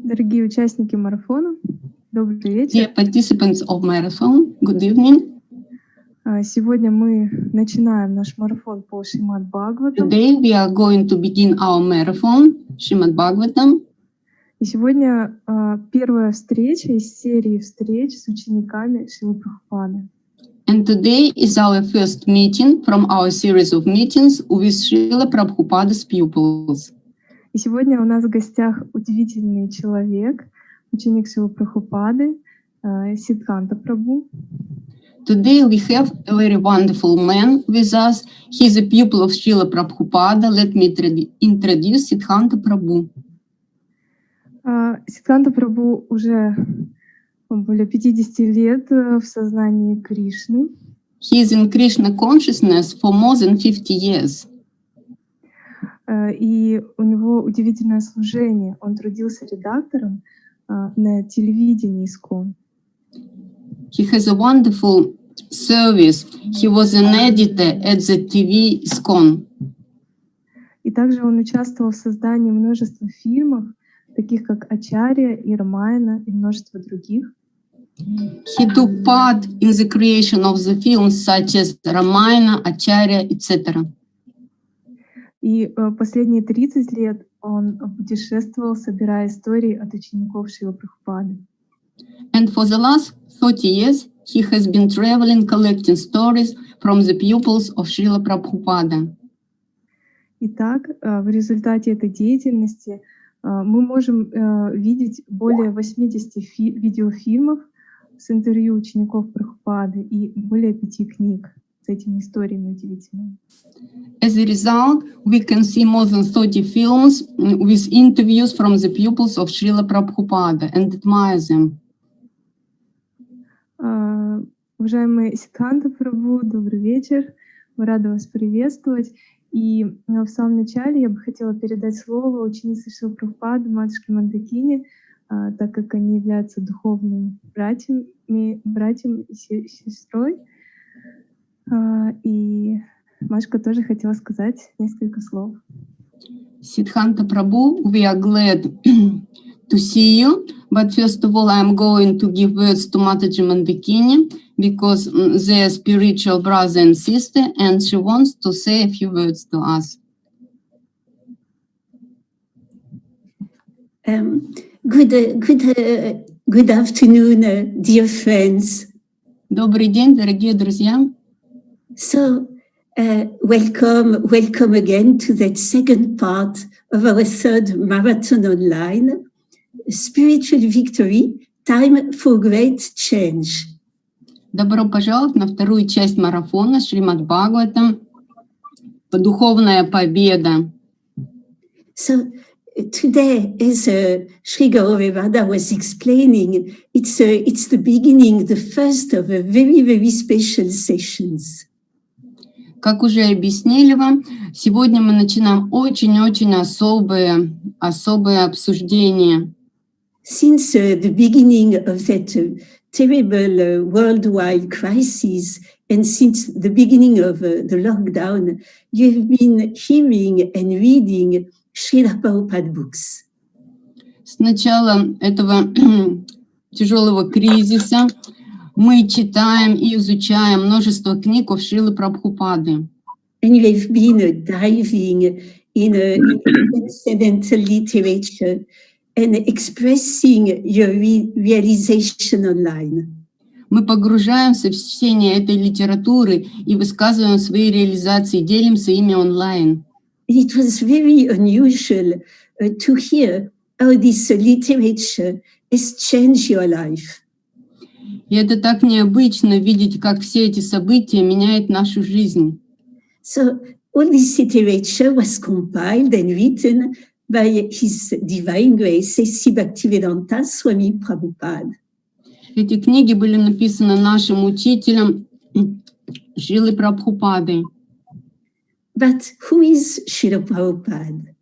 Дорогие участники марафона, добрый вечер. Dear participants of marathon, good evening. Сегодня мы начинаем наш марафон по Шримад Бхагаватам. Today we are going to begin our marathon, Srimad Bhagavatam. И сегодня первая встреча из серии встреч с учениками Шрилы Прабхупады. And today is our first meeting from our series of meetings with Srila Prabhupada's pupils. И сегодня у нас в гостях удивительный человек, ученик Шрилы Прабхупады, Siddhantha Prabhu. Today we have a very wonderful man with us. He is a pupil of Srila Prabhupada. Let me introduce Siddhantha Prabhu. Siddhantha Prabhu уже более 50 лет в сознании Кришны. He is in Krishna consciousness for more than 50 years. И у него удивительное служение. Он трудился редактором на телевидении ISKCON. He has a wonderful service. He was an editor at the TV ISKCON. И также он участвовал в создании множества фильмов, таких как Acharya и Ramayana и множество других. He took part in the creation of the films such as Ramayana, Acharya, etc. И последние 30 лет он путешествовал, собирая истории от учеников Шрилы Прабхупады. And for the last 30 years, he has been traveling, collecting stories from the pupils of Srila Prabhupada. Итак, в результате этой деятельности мы можем видеть более 80 видеофильмов с интервью учеников Прабхупады и более 5 книг с этими историями удивительными. As a result, we can see more than 30 films with interviews from the pupils of Srila Prabhupada and admire them. Уважаемый Сиддханта Прабху, добрый вечер. Мы рады вас приветствовать. И в самом начале я бы хотела передать слово ученице Шрилы Прабхупады, матушке Мондакини, так как они являются духовными братьям и сестрой. И матушка тоже хотела сказать несколько слов. Siddhantha Prabhu, we are glad to see you, but first of all, I'm going to give words to Mataji Mondakini because they're spiritual brother and sister, and she wants to say a few words to us. Good afternoon, dear friends. Добрый день, дорогие друзья. So, welcome again to that second part of our third marathon online, Spiritual Victory, Time for Great Change. Добро пожаловать на вторую часть марафона Шримад Бхагаватам, духовная победа. So, today, as Sri Gaurevada was explaining, it's the beginning, the first of a very, very special sessions. Как уже объяснили вам, сегодня мы начинаем очень-очень особое обсуждение. Since the beginning of that terrible worldwide crisis, and since the beginning of the lockdown, you've been hearing and reading Srila Prabhupada books. С начала этого тяжелого кризиса мы читаем и изучаем множество книг of Шрилы Прабхупады. And you've been diving in transcendental literature and expressing your realization online. Мы погружаемся в чтение этой литературы и высказываем свои реализации, делимся ими онлайн. It was very unusual to hear how this literature has changed your life. И это так необычно видеть, как все эти события меняют нашу жизнь. So all this literature was compiled and written by His Divine Grace, A.C. Bhaktivedanta Swami Prabhupada. Эти книги были написаны нашим учителем Шрилой Прабхупадой. But who is Srila Prabhupada?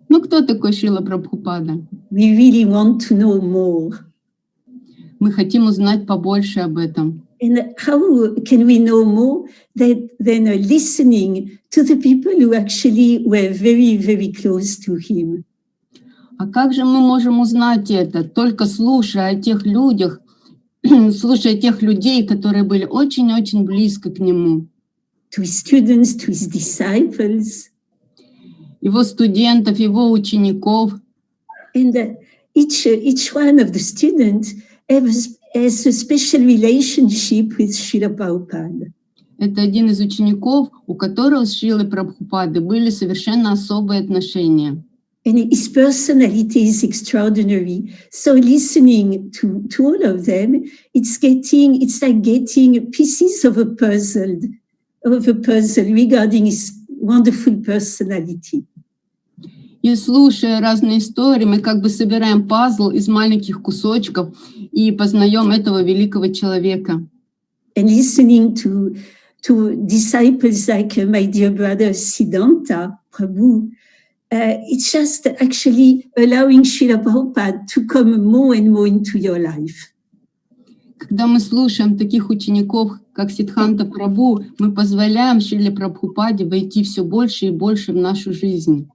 Ну, кто такой Шрила Прабхупада? We really want to know more. Мы хотим узнать побольше об этом. And how can we know more than listening to the people who actually were very, very close to him? А как же мы можем узнать это? Только слушая о тех людях, слушая тех людей, которые были очень-очень близко к нему. To his students, to his disciples. Его студентов, его учеников. And each one of the students has a special relationship with Srila Prabhupada. Это один из учеников, у которого с Шрилой Прабхупады были совершенно особые отношения. And his personality is extraordinary. So listening to all of them, it's like getting pieces of a puzzle regarding his wonderful personality. И слушая разные истории, мы как бы собираем пазл из маленьких кусочков и познаем этого великого человека. And listening to disciples like my dear brother Siddhantha Prabhu, it's just actually allowing Srila Prabhupada to come more and more into your life. Когда мы слушаем таких учеников, как Сиддханта Прабху, мы позволяем Шриле Прабхупаде войти все больше и больше в нашу жизнь.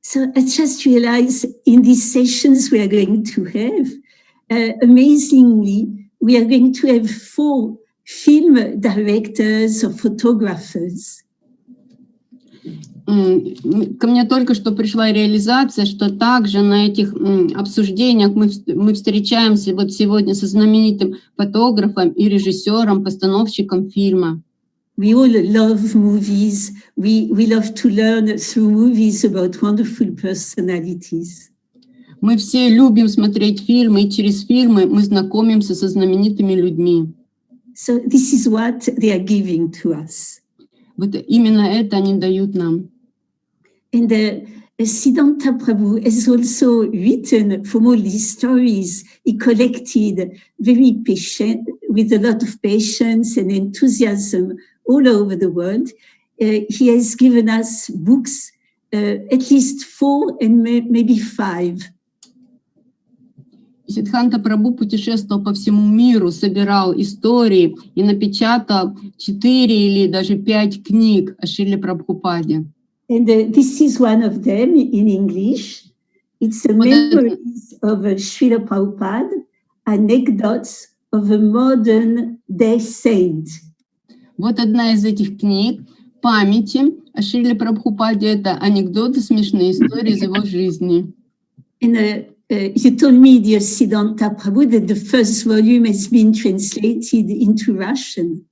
So I just realized in these sessions we are going to have, amazingly, we are going to have 4 film directors or photographers. Ко мне только что пришла реализация, что также на этих обсуждениях мы встречаемся вот сегодня со знаменитым фотографом и режиссером, постановщиком фильма. We all love movies. We love to learn through movies about wonderful personalities. Мы все любим смотреть фильмы, и через фильмы мы знакомимся со знаменитыми людьми. So this is what they are giving to us. Вот именно это они дают нам. And Siddhantha Prabhu has also written from all these stories. He collected very patient, with a lot of patience and enthusiasm all over the world. He has given us books, at least 4 and maybe 5. Сиддханта Прабху путешествовал по всему миру, собирал истории и напечатал 4 или даже 5 книг о Шриле Прабхупаде. And this is one of them in English. It's a memories of Srila Prabhupada, anecdotes of a modern day saint. Вот одна из этих книг памяти о Шриле Прабхупаде. Это анекдоты, смешные истории из его жизни. And you told me, dear Siddhantha Prabhu, that the first volume has been translated into Russian.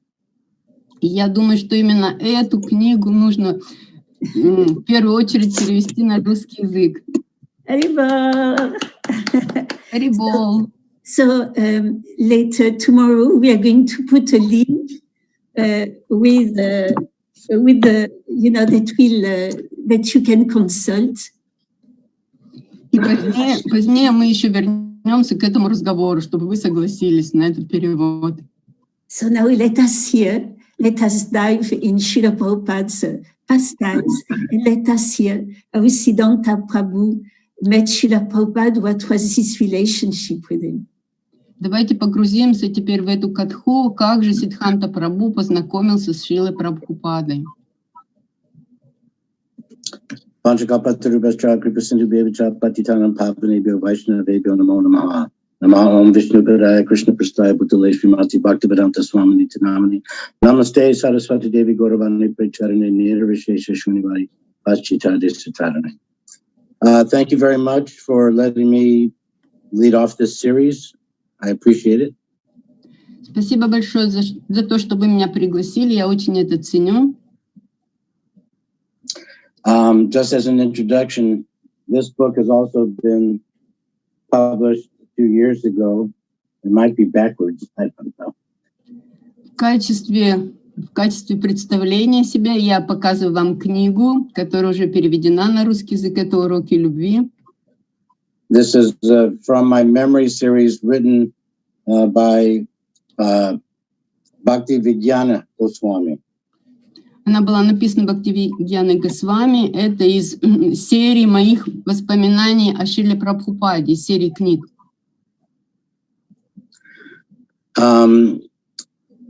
И я думаю, что именно эту книгу нужно в первую очередь перевести на русский язык. Харибол. So later tomorrow we are going to put a link with the that you can consult. И позднее мы еще вернемся к этому разговору, чтобы вы согласились на этот перевод. So now let us dive in Srila Prabhupada's pastimes, and let us hear how Siddhantha Prabhu met Srila Prabhupada, what was his relationship with him. Давайте погрузимся теперь в эту катху, как же Сиддханта Прабху познакомился с Шрилой Прабхупадой. Panchakapatarubhascha Kripasindhu Bevacha Patitanam Pavanebhyo Vaishnavebhyo Namo Namaha. Namaha Om Vishnu Padaya Krishna Prastaya Bhutale Srimati Bhaktivedanta Swamini Tinamani. Namaste Saraswati Devi Gauravani Pracharane Nirvishesha Shunivari Paschita Desitarane. Thank you very much for letting me lead off this series. I appreciate it. Спасибо большое за то, что вы меня пригласили. Я очень это ценю. Just as an introduction, this book has also been published 2 years ago. It might be backwards, I don't know. В качестве представления себя я показываю вам книгу, которая уже переведена на русский язык. Это «Уроки любви». This is from my memory series written by Bhakti Vigyan Goswami. Она была написана Бхакти Vigyan Goswami. Это из серии моих воспоминаний о Шриле Прабхупаде, серии книг.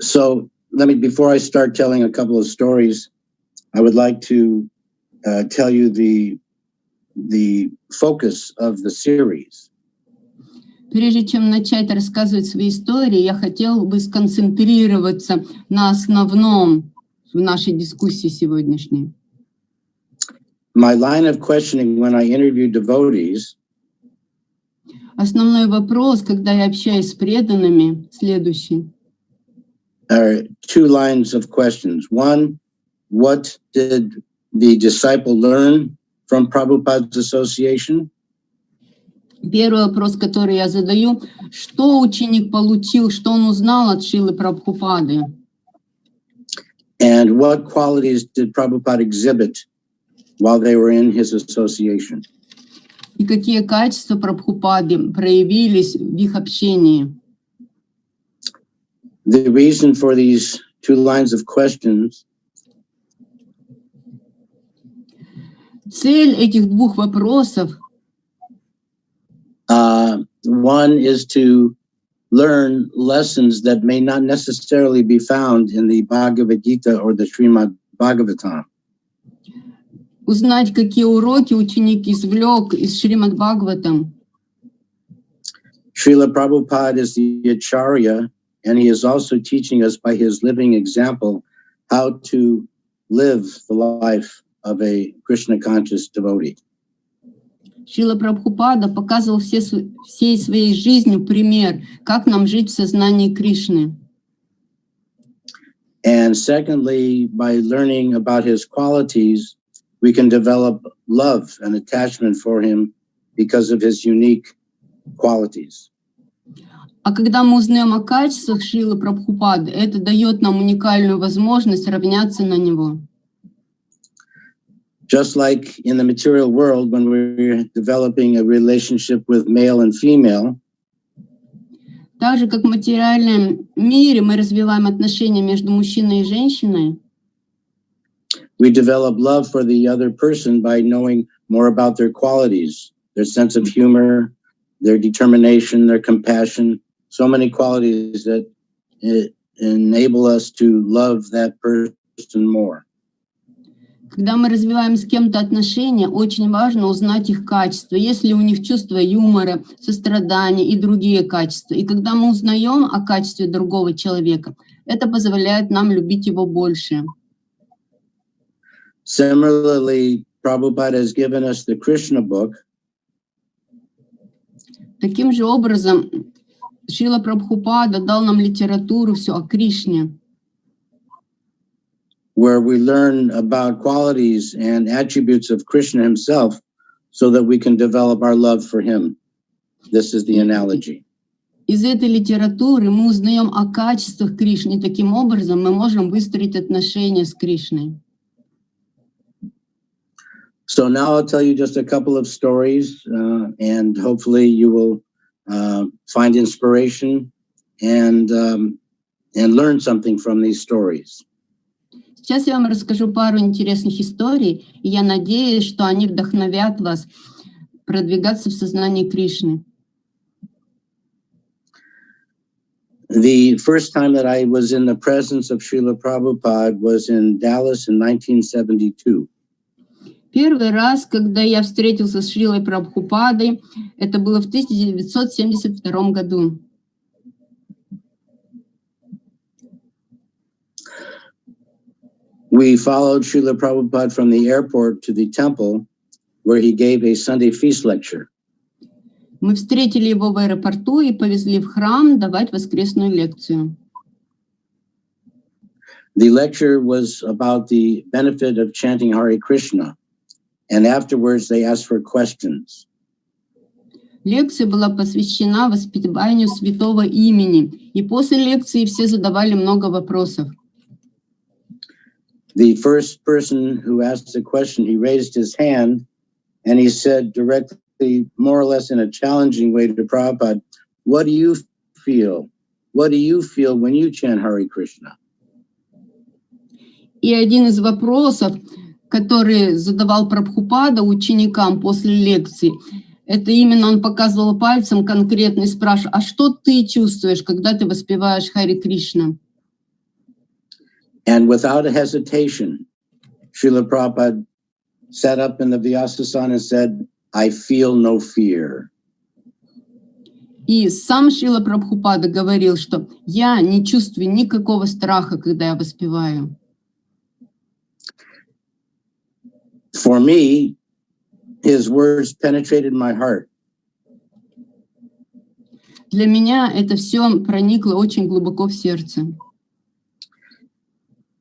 So before I start telling a couple of stories, I would like to tell you the focus of the series. Прежде чем начать рассказывать свои истории, я хотел бы сконцентрироваться на основном в нашей дискуссии сегодняшней. My line of questioning when I interview devotees Основной вопрос, когда я общаюсь с преданными, следующий. are two lines of questions. One, what did the disciple learn from Prabhupada's association? Первый вопрос, который я задаю, что ученик получил, что он узнал от Шрилы Прабхупады? And what qualities did Prabhupada exhibit while they were in his association? И какие качества Прабхупады проявились в их общении? The reason for these two lines of questions Цель этих двух вопросов one is to learn lessons that may not necessarily be found in the Bhagavad Gita or the Srimad Bhagavatam. узнать, какие уроки ученик извлек из Шримад Бхагаватам. Srila Prabhupada is the Acharya, and he is also teaching us by his living example how to live the life of a Krishna conscious devotee. Шрила Прабхупада показывал всей своей жизнью пример, как нам жить в сознании Кришны. And secondly, by learning about his qualities, we can develop love and attachment for him because of his unique qualities. А когда мы узнаем о качествах Шрилы Прабхупады, это дает нам уникальную возможность равняться на него. Just like in the material world, when we're developing a relationship with male and female, Так же, как в материальном мире мы развиваем отношения между мужчиной и женщиной, we develop love for the other person by knowing more about their qualities, their sense of humor, their determination, their compassion, so many qualities that enable us to love that person more. когда мы развиваем с кем-то отношения, очень важно узнать их качества, есть ли у них чувство юмора, сострадания и другие качества. И когда мы узнаем о качестве другого человека, это позволяет нам любить его больше. Similarly, Prabhupada has given us the Krishna book, Таким же образом, Шрила Прабхупада дал нам литературу все о Кришне, where we learn about qualities and attributes of Krishna himself so that we can develop our love for him. This is the analogy. Из этой литературы мы узнаем о качествах Кришны, и таким образом мы можем выстроить отношения с Кришной. So now I'll tell you just a couple of stories, and hopefully you will find inspiration and learn something from these stories. Сейчас я вам расскажу пару интересных историй, и я надеюсь, что они вдохновят вас продвигаться в сознании Кришны. The first time that I was in the presence of Srila Prabhupada was in Dallas in 1972. Первый раз, когда я встретился с Шрилой Прабхупадой, это было в 1972 году. We followed Srila Prabhupada from the airport to the temple where he gave a Sunday feast lecture. Мы встретили его в аэропорту и повезли в храм давать воскресную лекцию. The lecture was about the benefit of chanting Hare Krishna, and afterwards they asked for questions. Лекция была посвящена воспеванию святого имени, и после лекции все задавали много вопросов. The first person who asked a question, he raised his hand and he said directly, more or less in a challenging way to Prabhupada, what do you feel? What do you feel when you chant Hare Krishna? И один из вопросов, который задавал Прабхупада ученикам после лекции, это именно он показывал пальцем конкретно и спрашивал, а что ты чувствуешь, когда ты воспеваешь Харе Кришна? And without a hesitation, Srila Prabhupada sat up in the Vyasasana and said, I feel no fear. И сам Шрила Прабхупада говорил, что я не чувствую никакого страха, когда я воспеваю. For me, his words penetrated my heart. Для меня это все проникло очень глубоко в сердце.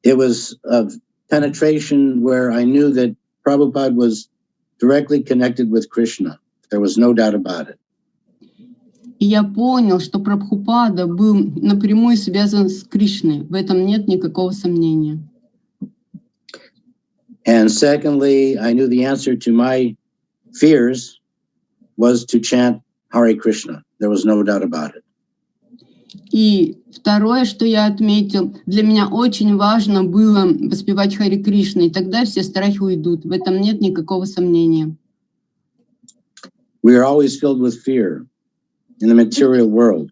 It was a penetration where I knew that Prabhupada was directly connected with Krishna. There was no doubt about it. И я понял, что Прабхупада был напрямую связан с Кришной. В этом нет никакого сомнения. And secondly, I knew the answer to my fears was to chant Hare Krishna. There was no doubt about it. И второе, что я отметил, для меня очень важно было воспевать Харе Кришна, и тогда все страхи уйдут. В этом нет никакого сомнения. We are always filled with fear in the material world.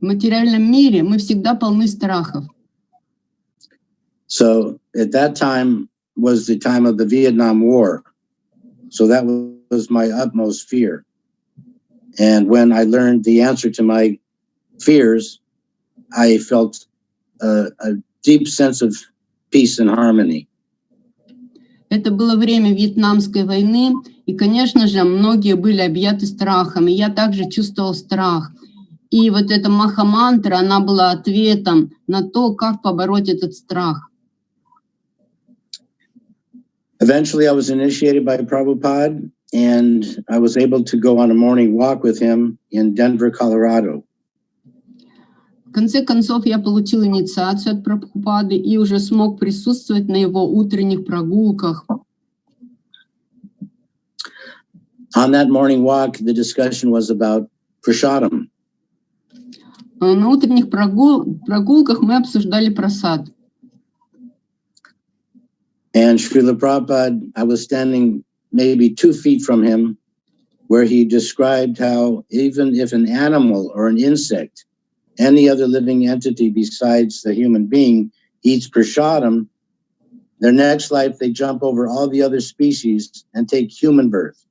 В материальном мире мы всегда полны страхов. So at that time was the time of the Vietnam War. So that was my utmost fear. And when I learned the answer to my fears, I felt a deep sense of peace and harmony. Это было время Вьетнамской войны, и, конечно же, многие были объяты страхом, и я также чувствовал страх. И вот эта маха-мантра, она была ответом на то, как побороть этот страх. Eventually, I was initiated by Prabhupada, and I was able to go on a morning walk with him in Denver, Colorado. В конце концов, я получил инициацию от Прабхупады и уже смог присутствовать на его утренних прогулках. On that morning walk, the discussion was about prasadam. На утренних прогулках мы обсуждали прасад. And Srila Prabhupada, I was standing maybe 2 feet from him, where he described how even if an animal or an insect, any other living entity besides the human being, eats prasadam, their next life they jump over all the other species and take human birth.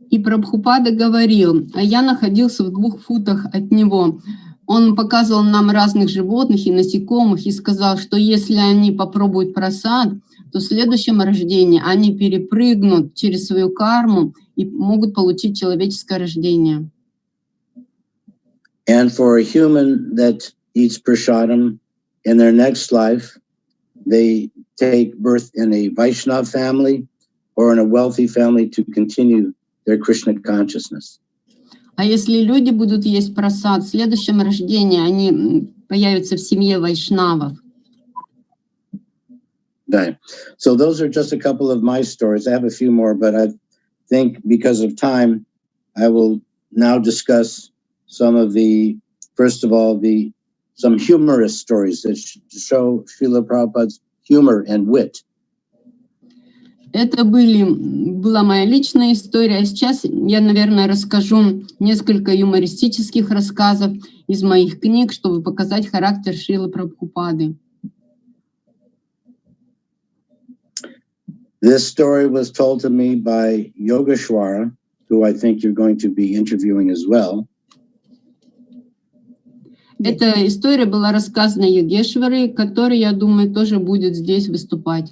И Прабхупада говорил, а я находился в 2 футах от него. Он показывал нам разных животных и насекомых и сказал, что если они попробуют прасад, то в следующем рождении они перепрыгнут через свою карму и могут получить человеческое рождение. And for a human that eats prasadam, in their next life, they take birth in a Vaishnava family or in a wealthy family to continue their Krishna consciousness. А если люди будут есть прасад, в следующем рождении они появятся в семье вайшнавов. Right. So those are just a couple of my stories. I have a few more, but I think because of time, I will now discuss some of the, first of all, some humorous stories that show Srila Prabhupada's humor and wit. Это была моя личная история, а сейчас я, наверное, расскажу несколько юмористических рассказов из моих книг, чтобы показать характер Шрилы Прабхупады. This story was told to me by Yogeshwara, who I think you're going to be interviewing as well. Эта история была рассказана Йогешварой, который, я думаю, тоже будет здесь выступать.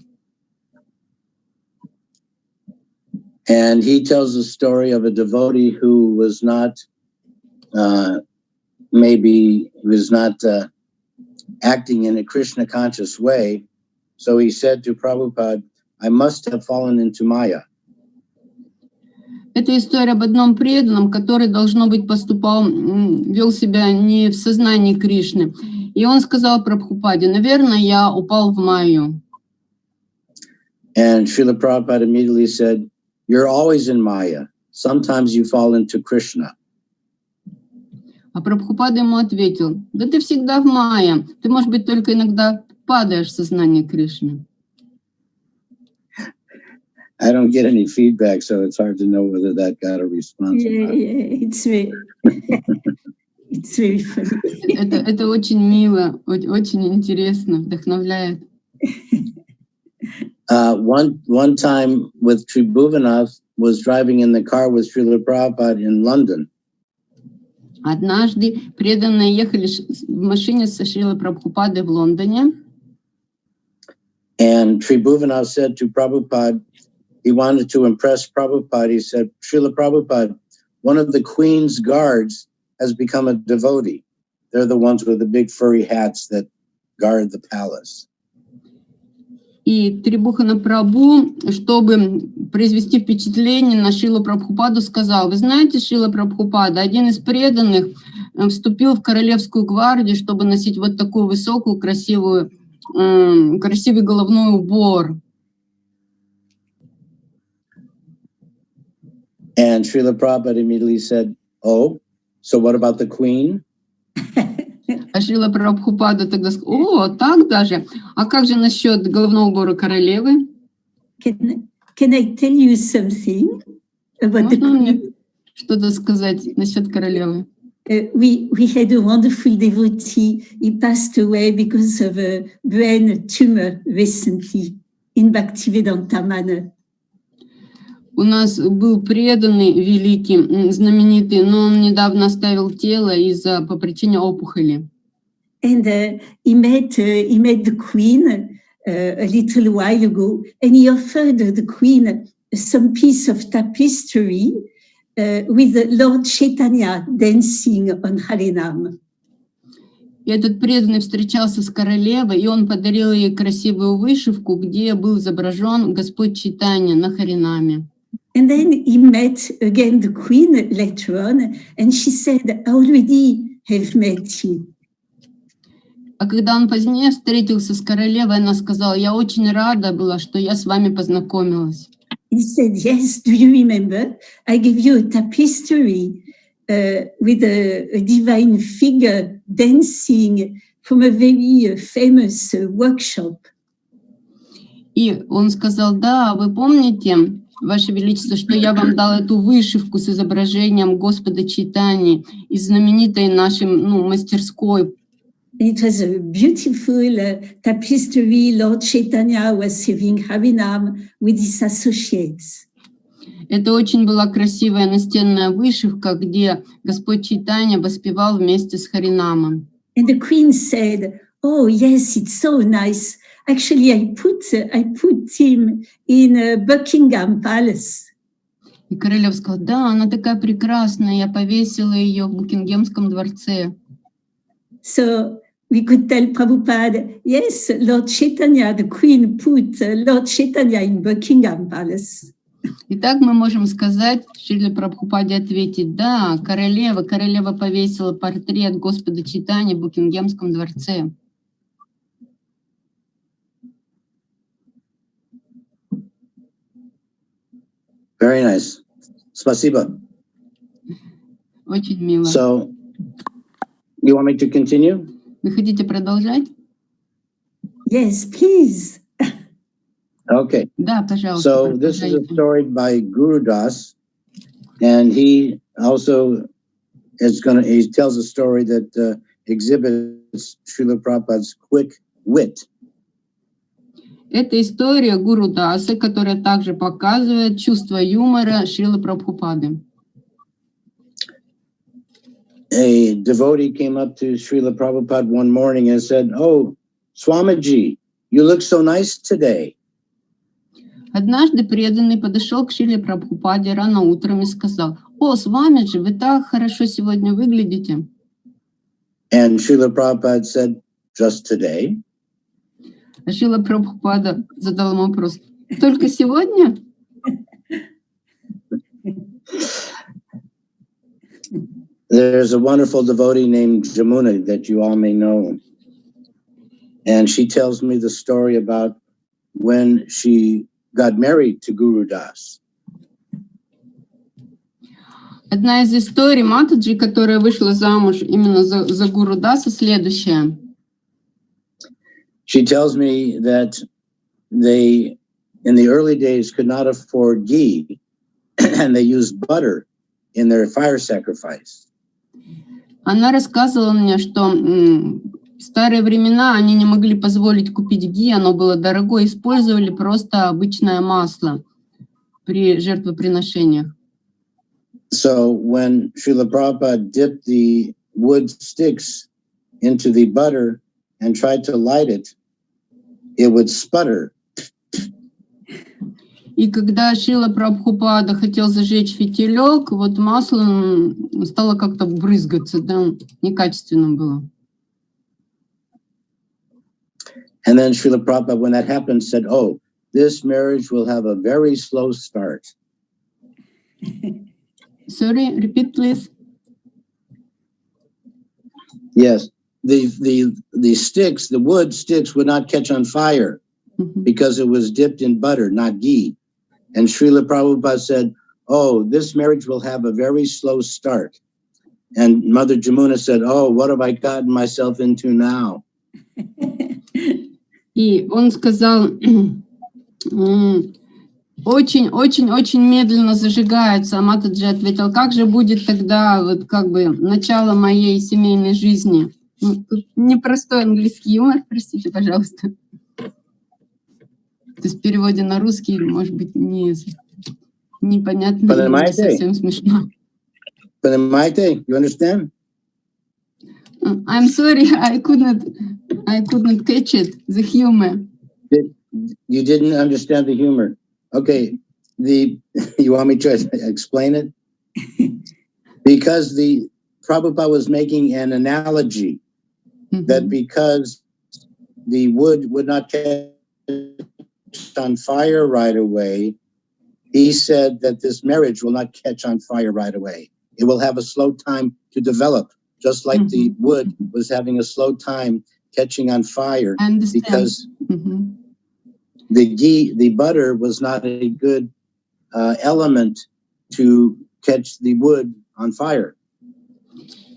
And he tells the story of a devotee who was not, acting in a Krishna conscious way. So he said to Prabhupada, I must have fallen into Maya. Это история об одном преданном, который, должно быть, вел себя не в сознании Кришны. И он сказал Прабхупаде, наверное, я упал в Майю. And Srila Prabhupada immediately said, you're always in Maya. Sometimes you fall into Krishna. А Прабхупада ему ответил, да ты всегда в Майя, ты, может быть, только иногда падаешь в сознание Кришны. I don't get any feedback, so it's hard to know whether that got a response or not. Yeah, it's me. It's very funny. Это очень мило, очень интересно, вдохновляет. One time with Tribhuvanath was driving in the car with Srila Prabhupada in London. Однажды преданные ехали в машине со Шрилой Прабхупадой в Лондоне. And Tribhuvanath said to Prabhupada, he wanted to impress Prabhupada. He said, Srila Prabhupada, one of the Queen's guards has become a devotee. They're the ones with the big furry hats that guard the palace. И Трибхувана Прабху, чтобы произвести впечатление на Шрилу Прабхупаду, сказал: вы знаете, Шрила Прабхупада, один из преданных вступил в королевскую гвардию, чтобы носить вот такую высокую, красивый головной убор. And Srila Prabhupada immediately said, oh, so what about the Queen? А Шрила Прабхупада тогда сказал: о, так даже? А как же насчет головного убора королевы? Can I tell you something about the Можно мне Queen? что-то сказать насчет королевы? We had a wonderful devotee. He passed away because of a brain tumor recently in Bhakti Vedanta manner. У нас был преданный великий, знаменитый, но он недавно оставил тело по причине опухоли. And he met the Queen a little while ago, and he offered the Queen some piece of tapestry with Lord Chaitanya dancing on Harinam. И этот преданный встречался с королевой, и он подарил ей красивую вышивку, где был изображен Господь Чайтанья на Харинаме. And then he met again the Queen later on, and she said, I already have met you. А когда он позднее встретился с королевой, она сказала: я очень рада была, что я с вами познакомилась. He said, yes, do you remember? I gave you a tapestry with a divine figure dancing from a very famous workshop. И он сказал: да, вы помните, Ваше Величество, что я вам дал эту вышивку с изображением Господа Чайтаньи из знаменитой нашей мастерской. It was a beautiful tapestry. Lord Chaitanya was having Harinam with his associates. Это очень была красивая настенная вышивка, где Господь Чайтанья воспевал вместе с Харинамом. And the Queen said, oh, yes, it's so nice. Actually, I put him in Buckingham Palace. И королева сказала: да, она такая прекрасная, я повесила ее в Букингемском дворце. So we could tell Prabhupada, yes, Lord Chaitanya, the Queen put Lord Chaitanya in Buckingham Palace. Итак, мы можем сказать, Шриле Прабхупаде ответить: да, королева повесила портрет Господа Чайтаньи в Букингемском дворце. Very nice. Spasiba. Очень мило. So, you want me to continue? Вы хотите продолжать? Yes, please. Okay. Да, пожалуйста. So this is a story by Guru Das, and he also he tells a story that exhibits Srila Prabhupada's quick wit. Это история Гуру Дасы, которая также показывает чувство юмора Шрилы Прабхупады. A devotee came up to Srila Prabhupada one morning and said, "Oh, Swamiji, you look so nice today." Однажды преданный подошел к Шриле Прабхупаде рано утром и сказал: о, Свамиджи, вы так хорошо сегодня выглядите. And Srila Prabhupada said, just today? А Шрила Прабхупада задал ему вопрос: только сегодня? There's a wonderful devotee named Jamuna that you all may know. And she tells me the story about when she got married to Guru Das. Одна из историй Матаджи, которая вышла замуж именно за Гуру Даса, следующая. She tells me that they, in the early days, could not afford ghee, and they used butter in their fire sacrifice. Она рассказывала мне, что в старые времена они не могли позволить купить ги, оно было дорогое, использовали просто обычное масло при жертвоприношениях. So when Srila Prabhupada dipped the wood sticks into the butter and tried to light it, it would sputter. И когда Шрила Прабхупада хотел зажечь фитилек, вот масло стало как-то брызгаться, да, некачественно было. And then Srila Prabhupada, when that happened, said, oh, this marriage will have a very slow start. Sorry, repeat, please. Yes, the sticks, the wood sticks would not catch on fire because it was dipped in butter, not ghee. And Srila Prabhupada said, oh, this marriage will have a very slow start. And Mother Jamuna said, oh, what have I gotten myself into now? И он сказал, очень медленно зажигается. А Матаджи ответил, как же будет тогда вот как бы начало моей семейной жизни? Ну, тут непростой английский юмор, простите, пожалуйста. То есть в переводе на русский, может быть, непонятно, не совсем смешно. Понимаете? You understand? I'm sorry, I couldn't catch it, the humor. You didn't understand the humor. Okay, you want me to explain it? Because the Prabhupada was making an analogy that because the wood would not catch on fire right away, he said that this marriage will not catch on fire right away. It will have a slow time to develop, just like the wood was having a slow time catching on fire because the butter was not a good element to catch the wood on fire.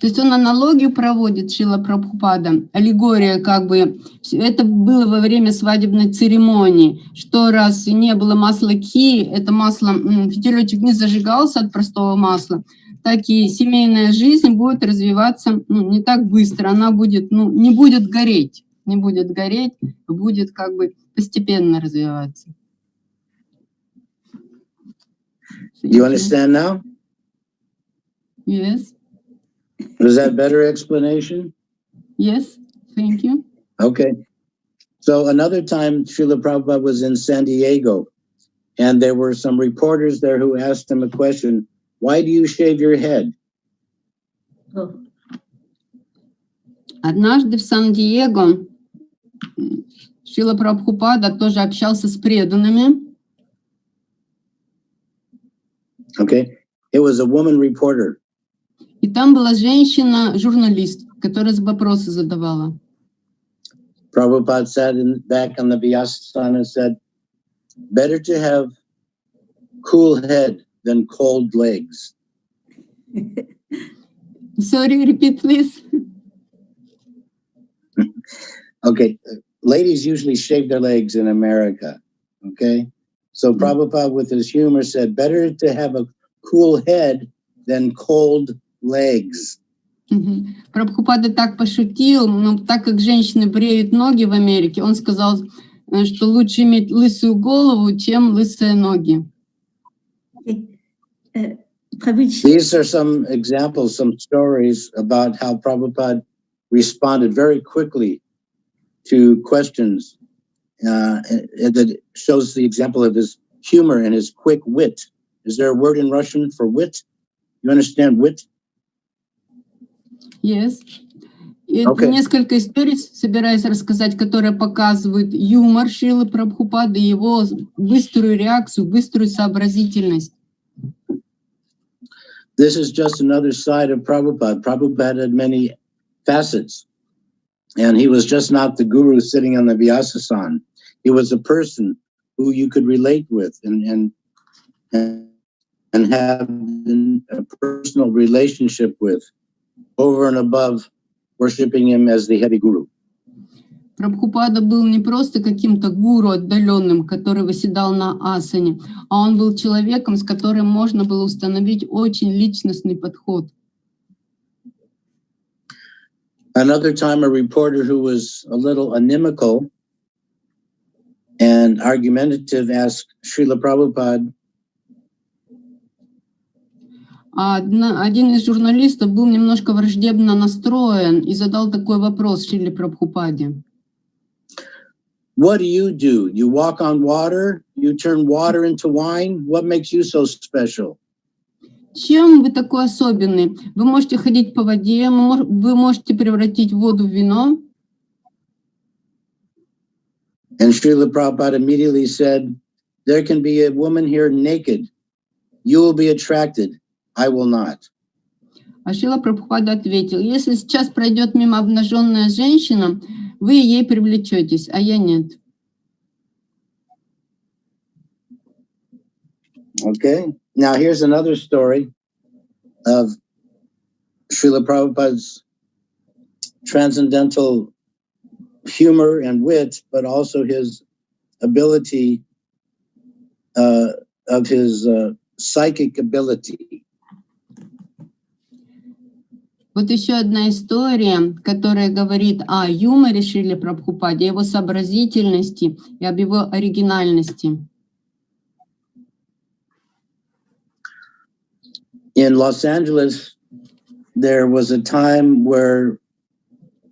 То есть он аналогию проводит, Шрила Прабхупада, аллегория как бы, это было во время свадебной церемонии, что раз не было масла ки, это масло, фитилечек не зажигался от простого масла, так и семейная жизнь будет развиваться не так быстро, она будет, не будет гореть, будет как бы постепенно развиваться. You understand now? Yes. Was that better explanation? Yes, thank you. Okay. So another time, Srila Prabhupada was in San Diego, and there were some reporters there who asked him a question, why do you shave your head? Однажды в Сан-Диего Шрила Прабхупада тоже общался с преданными. Okay. It was a woman reporter. И там была женщина-журналист, которая вопросы задавала. Prabhupada sat back on the Vyasasana and said, better to have cool head than cold legs. Sorry, repeat, please. Okay, ladies usually shave their legs in America, okay? So Prabhupada with his humor said, better to have a cool head than cold legs. Прабхупада так пошутил, но так как женщины бреют ноги в Америке, он сказал, что лучше иметь лысую голову, чем лысые ноги. These are some examples, some stories about how Prabhupada responded very quickly to questions. That shows the example of his humor and his quick wit. Is there a word in Russian for wit? You understand wit? Yes. Okay. Несколько историй собираюсь рассказать, которые показывают юмор Шрилы Прабхупады и его быструю реакцию, быструю сообразительность. This is just another side of Prabhupada. Prabhupada had many facets. And he was just not the guru sitting on the Vyasasana. He was a person who you could relate with and have a personal relationship with, over and above worshiping him as the heavy guru. Прабхупада был не просто каким-то гуру отдаленным, который восседал на асане, а он был человеком, с которым можно было установить очень личностный подход. Another time, a reporter who was a little inimical and argumentative asked Srila Prabhupada, один из журналистов был немножко враждебно настроен и задал такой вопрос Шриле Прабхупаде. what do? You walk on water? You turn water into wine? What makes you so special? Чем вы такой особенный? Вы можете ходить по воде, вы можете превратить воду в вино. And Srila Prabhupada immediately said, there can be a woman here naked. You will be attracted. I will not. А Шрила Прабхупада ответил, если сейчас пройдет мимо обнаженная женщина, вы ей привлечетесь, а я нет. Okay. Now here's another story of Srila Prabhupada's transcendental humor and wit, but also his ability of his psychic ability. Вот еще одна история, которая говорит о юморе Шрилы Прабхупаде, его сообразительности и об его оригинальности. In Los Angeles, there was a time where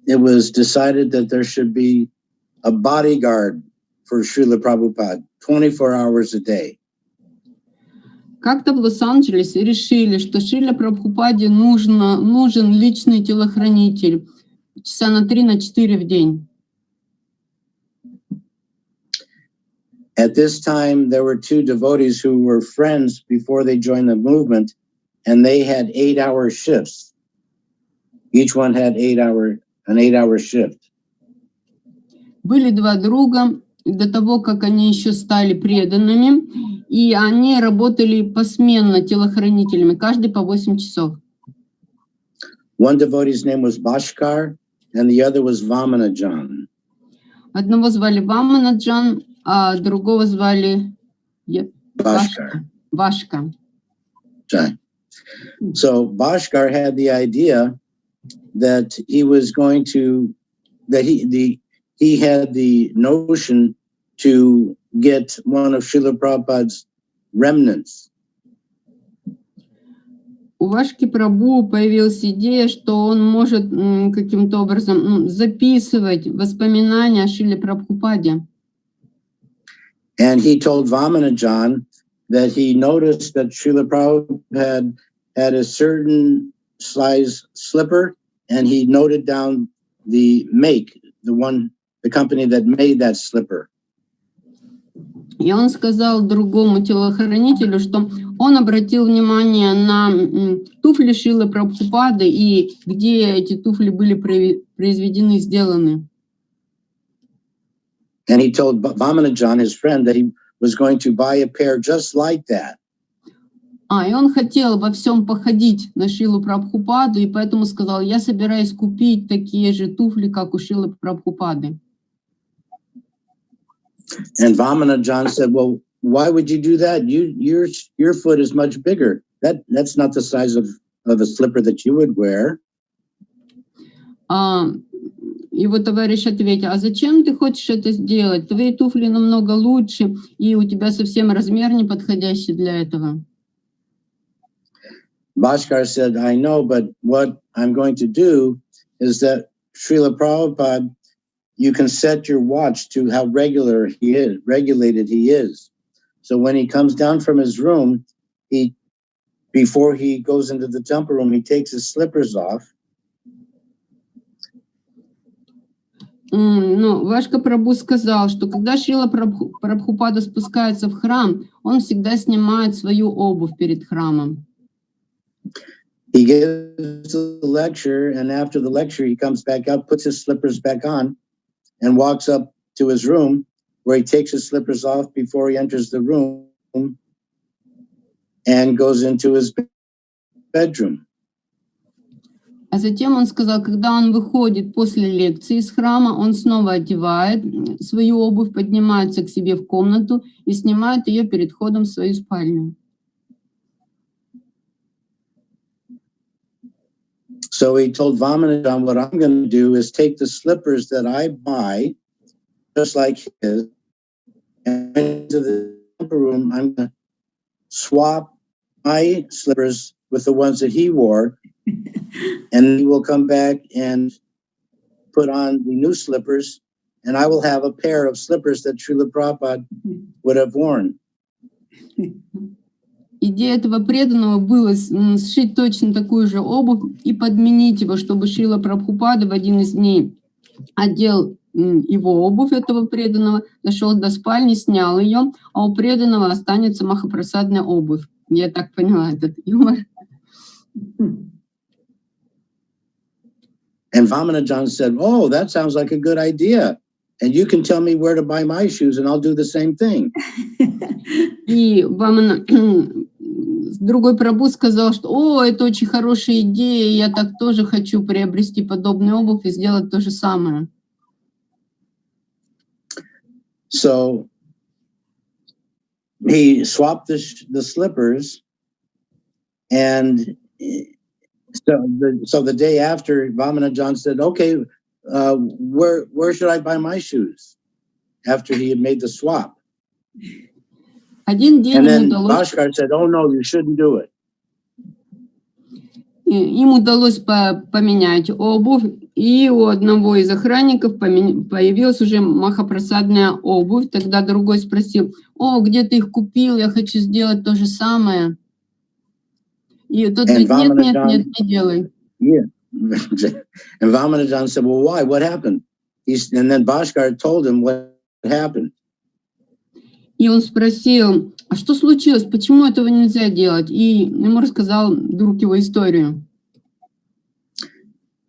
it was decided that there should be a bodyguard for Srila Prabhupada 24 hours a day. Как-то в Лос-Анджелесе решили, что Шриле Прабхупаде нужен личный телохранитель часа на 3-4 в день. At this time, there were two devotees who were friends before they joined the movement, and they had 8-hour shifts. Each one had an 8-hour shift. Были два друга до того, как они еще стали преданными, и они работали посменно телохранителями, каждый по 8 часов. One devotee's name was Bhaskar, and the other was Vamanajan. Одного звали Ваманаджан, а другого звали Башка. So Bhaskar had the idea that he was going to, that he had the notion to get one of Srila Prabhupada's remnants. У Вашки Прабху появилась идея, что он может каким-то образом записывать воспоминания о Шриле Прабхупаде. And he told Vamanajan that he noticed that Srila Prabhupada had a certain size slipper, and he noted down the make, the company that made that slipper. И он сказал другому телохранителю, что он обратил внимание на туфли Шрилы Прабхупады и где эти туфли были произведены, сделаны. And he told Vamanajan, his friend, that he was going to buy a pair just like that. И он хотел во всем походить на Шрилу Прабхупаду, и поэтому сказал, я собираюсь купить такие же туфли, как у Шрилы Прабхупады. And Vamanajan said, well, why would you do that? Your foot is much bigger. That's not the size of a slipper that you would wear. Его товарищ ответил, а зачем ты хочешь это сделать? Твои туфли намного лучше, и у тебя совсем размер не подходящий для этого. Bhaskar said, I know, but what I'm going to do is that Srila Prabhupada, you can set your watch to how regulated he is. So when he comes down from his room, before he goes into the temple room, he takes his slippers off. Но Вашка Прабху сказал, что когда Шрила Прабхупада спускается в храм, он всегда снимает свою обувь перед храмом. He gives a lecture, and after the lecture, he comes back up, puts his slippers back on, and walks up to his room, where he takes his slippers off before he enters the room, and goes into his bedroom. А затем он сказал, когда он выходит после лекции из храма, он снова одевает свою обувь, поднимается к себе в комнату и снимает ее перед входом в свою спальню. So he told Vamanajan, what I'm going to do is take the slippers that I buy, just like his, and into the temple room, I'm going to swap my slippers with the ones that he wore, and he will come back and put on the new slippers, and I will have a pair of slippers that Srila Prabhupada would have worn. Идея этого преданного была сшить точно такую же обувь и подменить его, чтобы Шрила Прабхупада в один из дней одел его обувь этого преданного, дошел до спальни, снял ее, а у преданного останется махапрасадная обувь. Я так поняла этот юмор. And Vamanajan said, oh, that sounds like a good idea. And you can tell me where to buy my shoes and I'll do the same thing. И другой Прабху сказал, что «О, это очень хорошая идея, я так тоже хочу приобрести подобную обувь и сделать то же самое». So he swapped the slippers, and so the day after, Vamanajan said, okay, where should I buy my shoes? After he had made the swap. Один день and then Bhaskar said, oh no, you shouldn't do it. Им удалось поменять обувь, и у одного из охранников появилась уже махапрасадная обувь. Тогда другой спросил, о, где ты их купил, я хочу сделать то же самое. И тот говорит, нет, не делай. Yeah. And Vamanajan said, well, why? What happened? And then Bhaskar told him what happened. И он спросил, а что случилось, почему этого нельзя делать? И ему рассказал друг его историю.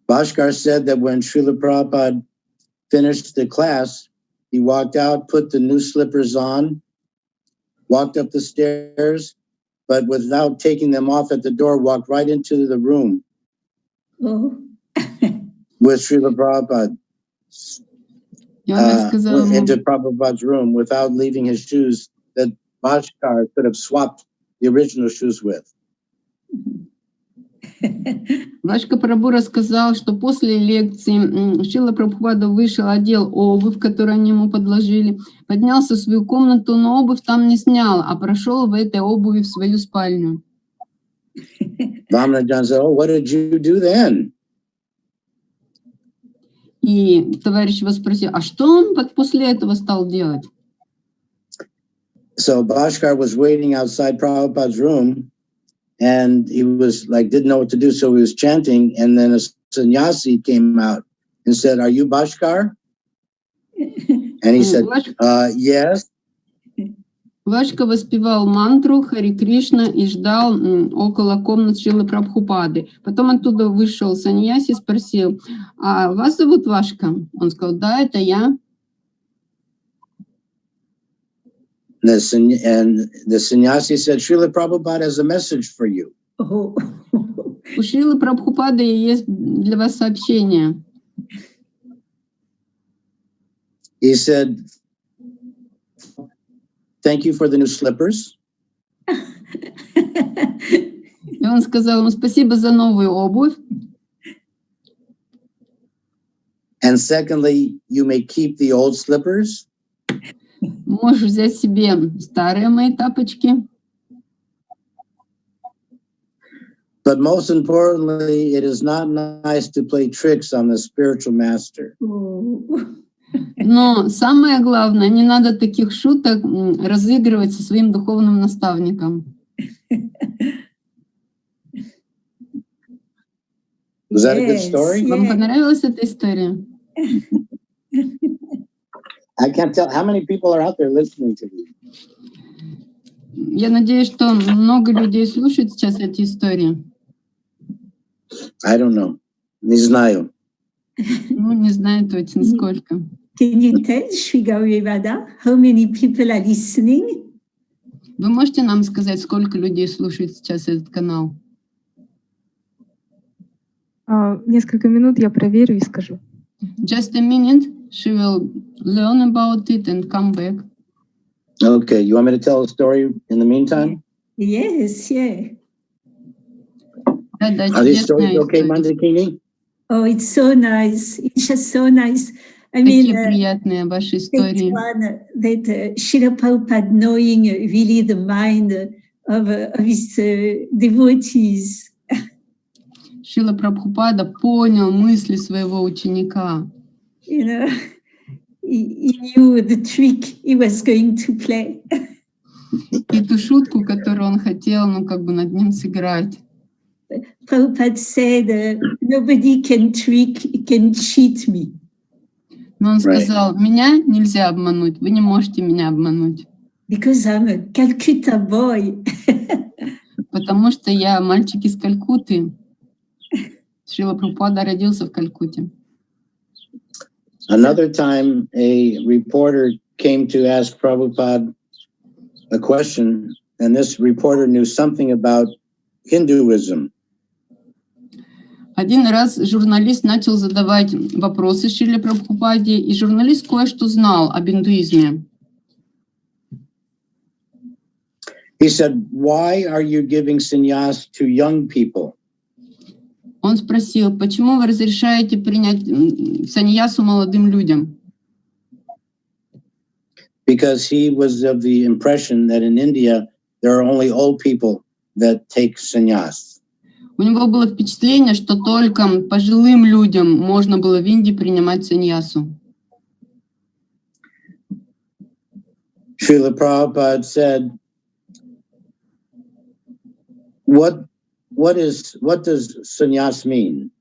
Bhaskar said that when Srila Prabhupada finished the class, he walked out, put the new slippers on, walked up the stairs, but without taking them off at the door, walked right into the room with Srila Prabhupada. Into Prabhupada's room without leaving his shoes that Bhaskar could have swapped the original shoes with. Бхакти Прабху рассказал, что после лекции Срила Прабхупада вышел, одел обувь, которую они ему подложили, поднялся в свою комнату, но обувь там не снял, а прошел в этой обуви в свою спальню. Vamanajan said, oh, what did you do then? И товарищ его спросил, а что он после этого стал делать? So Bhaskar was waiting outside Prabhupada's room, and he was like, didn't know what to do, so he was chanting, and then a sannyasi came out and said, are you Bhaskar? And he said, yes. Вашка воспевал мантру Хари Кришна и ждал около комнат Шрилы Прабхупады. Потом оттуда вышел саньяси и спросил, а вас зовут Вашка? Он сказал, да, это я. And the sannyasi said, Srila Prabhupada has a message for you. У Шрилы Прабхупады есть для вас сообщение. He said, thank you for the new slippers. И он сказал ему спасибо за новую обувь. And secondly, you may keep the old slippers. Можешь взять себе старые мои тапочки. But most importantly, it is not nice to play tricks on the spiritual master. Но самое главное, не надо таких шуток разыгрывать со своим духовным наставником. Was that a good story? Вам понравилась эта история? I can't tell how many people are out there listening to me. Я надеюсь, что много людей слушают сейчас эти истории. I don't know. Не знаю. Ну, не знаю точно сколько. Can you tell, Shri Gaurivada, how many people are listening? Вы можете нам сказать, сколько людей слушает сейчас этот канал? Несколько минут я проверю и скажу. Just a minute, she will learn about it and come back. Okay, you want me to tell a story in the meantime? Yes, yeah. Да, Are these stories чудесная okay, история. Mondakini? Oh, it's so nice. It's just so nice. I Такие mean, приятные ваши that истории. one, that Srila Prabhupada knowing really the mind of his devotees. Шрила Прабхупада понял мысли своего ученика. You know, he knew the trick he was going to play. И ту шутку, которую он хотел, над ним сыграть. Prabhupada said, nobody can cheat me. Но он сказал, меня нельзя обмануть, вы не можете меня обмануть. Because I'm a Calcutta boy. Потому что я мальчик из Калькутты. Шрила Прабхупада родился в Калькутте. Another time, a reporter came to ask Prabhupada a question, and this reporter knew something about Hinduism. Один раз журналист начал задавать вопросы Шриле Прабхупаде, и журналист кое-что знал об индуизме. He said, "Why are you giving sannyas to young people?" Он спросил, почему вы разрешаете принять саньясу молодым людям? Because he was of the impression that in India there are only old people that take sannyas. У него было впечатление, что только пожилым людям можно было в Индии принимать саньясу. Srila Prabhupada said, what does sannyas mean?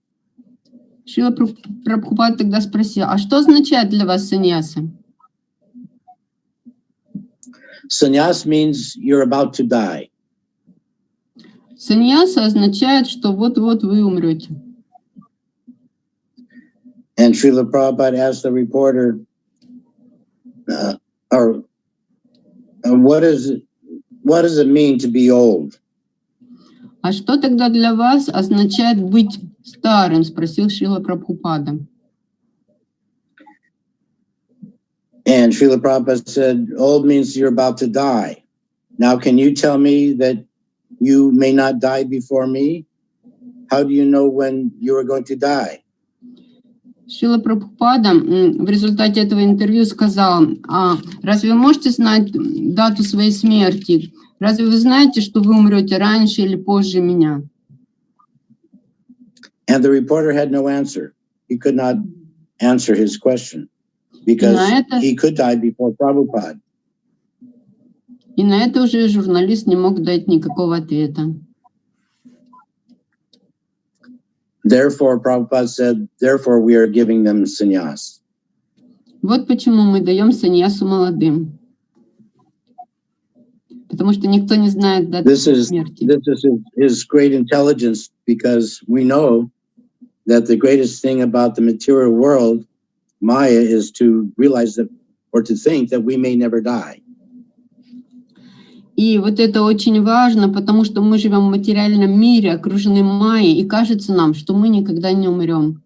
Шрила Прабхупада тогда спросил, а что означает для вас саньяса? Sannyas means you're about to die. Саньяса означает, что вот-вот вы умрете. And Srila Prabhupada asked the reporter, what does it mean to be old? А что тогда для вас означает быть старым? Спросил Шрила Прабхупада. And Srila Prabhupada said, old means you're about to die. Now, can you tell me that you may not die before me? How do you know when you are going to die? Шрила Прабхупада в результате этого интервью сказал, разве вы можете знать дату своей смерти? Разве вы знаете, что вы умрете раньше или позже меня? And the reporter had no answer. He could not answer his question because he could die before Prabhupada. И на это уже журналист не мог дать никакого ответа. Therefore, Prabhupada said, therefore we are giving them sannyas. Вот почему мы даем саньясу молодым. Потому что никто не знает даты смерти. This is his great intelligence, because we know that the greatest thing about the material world, Maya, is to realize that, or to think that we may never die. И вот это очень важно, потому что мы живем в материальном мире, окружены майей, и кажется нам, что мы никогда не умрем.